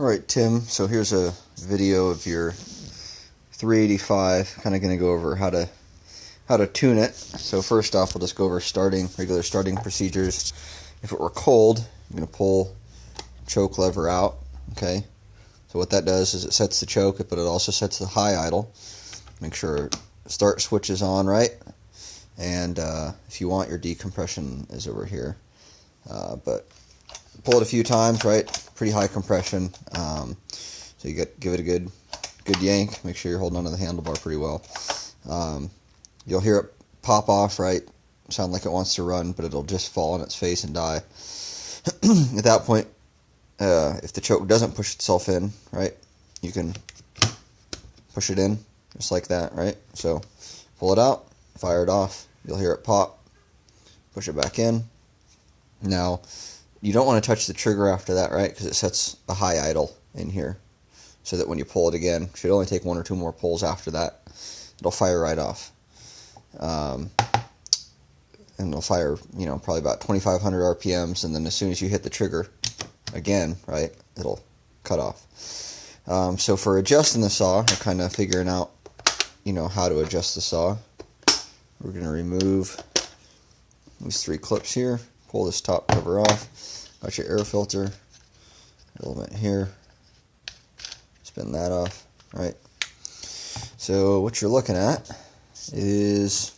Alright, Tim, so here's a video of your 385. Kind of going to go over how to tune it. So first off, we'll just go over regular starting procedures. If it were cold, I'm going to pull choke lever out. Okay, so what that does is it sets the choke, but it also sets the high idle. Make sure start switch is on, right? And if you want, your decompression is over here. But pull it a few times, right? Pretty high compression. So you give it a good yank. Make sure you're holding onto the handlebar pretty well. You'll hear it pop off, right? Sound like it wants to run, but it'll just fall on its face and die. At that point, if the choke doesn't push itself in, right, you can push it in just like that, right? So pull it out, fire it off. You'll hear it pop. Push it back in. Now, you don't want to touch the trigger after that, right? Because it sets a high idle in here, so that when you pull it again, it should only take one or two more pulls after that. It'll fire right off, and it'll fire, probably about 2,500 RPMs, and then as soon as you hit the trigger again, right, it'll cut off. So for adjusting the saw, we're kind of figuring out, how to adjust the saw. We're going to remove these 3 clips here. Pull this top cover off. Got your air filter element here. Spin that off, right? So what you're looking at is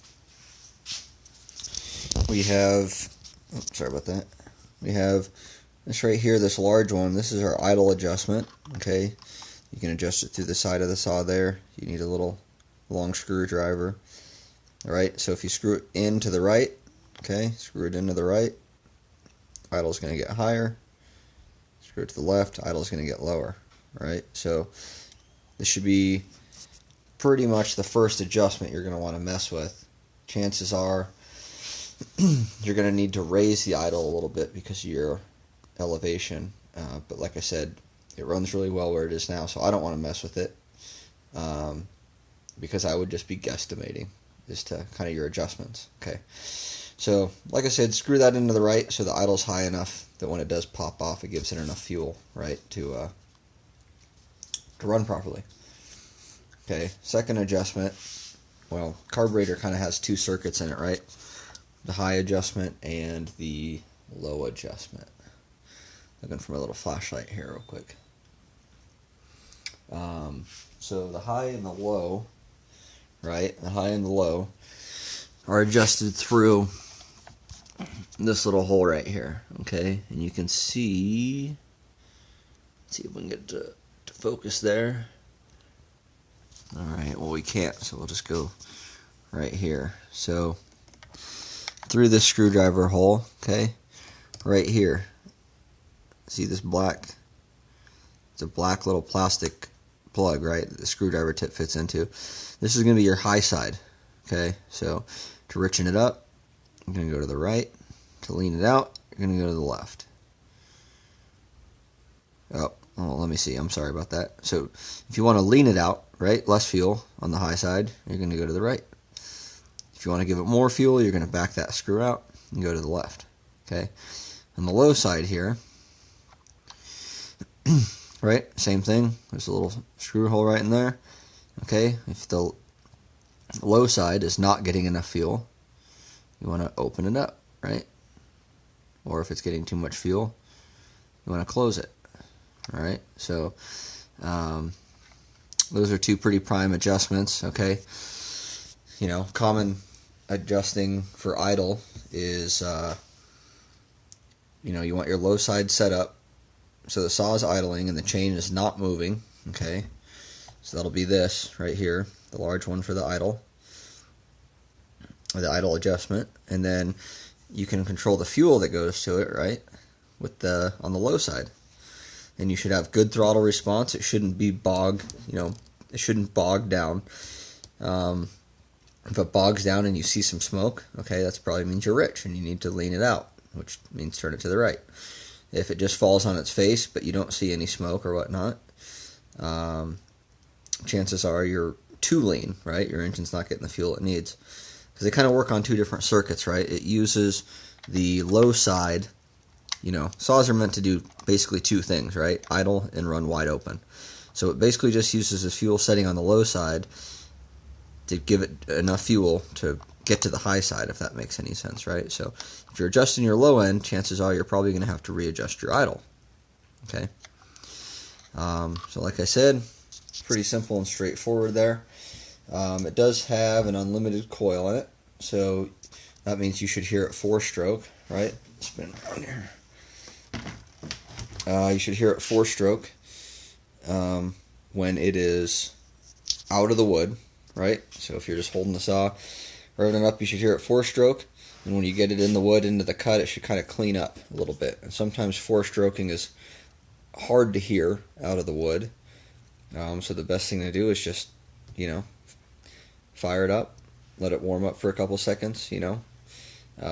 we have, sorry about that. We have this right here, this large one. This is our idle adjustment, okay? You can adjust it through the side of the saw there. You need a little long screwdriver. All right, so if you screw it in to the right, okay, screw it into the right, idle is going to get higher. Screw it to the left, idle is going to get lower. Right? So this should be pretty much the first adjustment you're going to want to mess with. Chances are you're going to need to raise the idle a little bit because of your elevation. But like I said, it runs really well where it is now, so I don't want to mess with it, because I would just be guesstimating as to kind of your adjustments. Okay. So, like I said, screw that into the right so the idle's high enough that when it does pop off, it gives it enough fuel, right, to run properly. Okay, second adjustment. Well, carburetor kind of has 2 circuits in it, right? The high adjustment and the low adjustment. Looking for my little flashlight here real quick. So the high and the low, right? The high and the low are adjusted through this little hole right here, okay? And you can see, let's see if we can get to focus there. Alright, well we can't, so we'll just go right here. So, through this screwdriver hole, okay, right here, see this black, it's a black little plastic plug, right, that the screwdriver tip fits into. This is going to be your high side, okay? So, to richen it up, I'm going to go to the right. To lean it out, you're going to go to the left. Oh, let me see. I'm sorry about that. So if you want to lean it out, right, less fuel on the high side, you're going to go to the right. If you want to give it more fuel, you're going to back that screw out and go to the left. Okay. On the low side here, right, same thing. There's a little screw hole right in there. Okay. If the low side is not getting enough fuel, you want to open it up, right? Or if it's getting too much fuel, you want to close it. Alright, so those are 2 pretty prime adjustments, okay? Common adjusting for idle is, you want your low side set up so the saw is idling and the chain is not moving, okay? So that'll be this right here, the large one for the idle, or the idle adjustment, and then you can control the fuel that goes to it, right, with on the low side. And you should have good throttle response. It shouldn't be it shouldn't bog down. If it bogs down and you see some smoke, okay, that probably means you're rich and you need to lean it out, which means turn it to the right. If it just falls on its face but you don't see any smoke or whatnot, chances are you're too lean, right? Your engine's not getting the fuel it needs. Because they kind of work on 2 different circuits, right? It uses the low side saws are meant to do basically two things, right? Idle and run wide open. So it basically just uses the fuel setting on the low side to give it enough fuel to get to the high side, if that makes any sense, right? So if you're adjusting your low end, chances are you're probably going to have to readjust your idle. Okay. So like I said, pretty simple and straightforward there. It does have an unlimited coil in it, so that means you should hear it 4-stroke, right? Spin around here. You should hear it 4-stroke when it is out of the wood, right? So if you're just holding the saw, revving it up, you should hear it 4-stroke. And when you get it in the wood into the cut, it should kind of clean up a little bit. And sometimes 4-stroking is hard to hear out of the wood. So the best thing to do is just, fire it up, let it warm up for a couple seconds,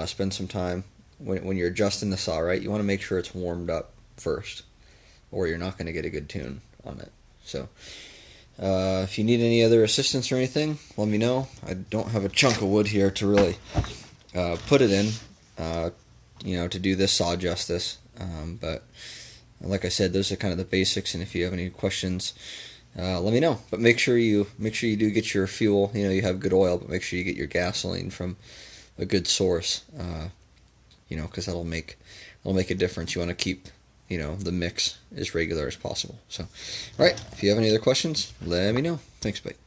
spend some time. When you're adjusting the saw, right, you want to make sure it's warmed up first, or you're not going to get a good tune on it. So if you need any other assistance or anything, let me know. I don't have a chunk of wood here to really put it in, to do this saw justice. But like I said, those are kind of the basics, and if you have any questions, let me know. But make sure you do get your fuel. You have good oil, but make sure you get your gasoline from a good source. Because that'll make a difference. You want to keep the mix as regular as possible. So, all right. If you have any other questions, let me know. Thanks, bye.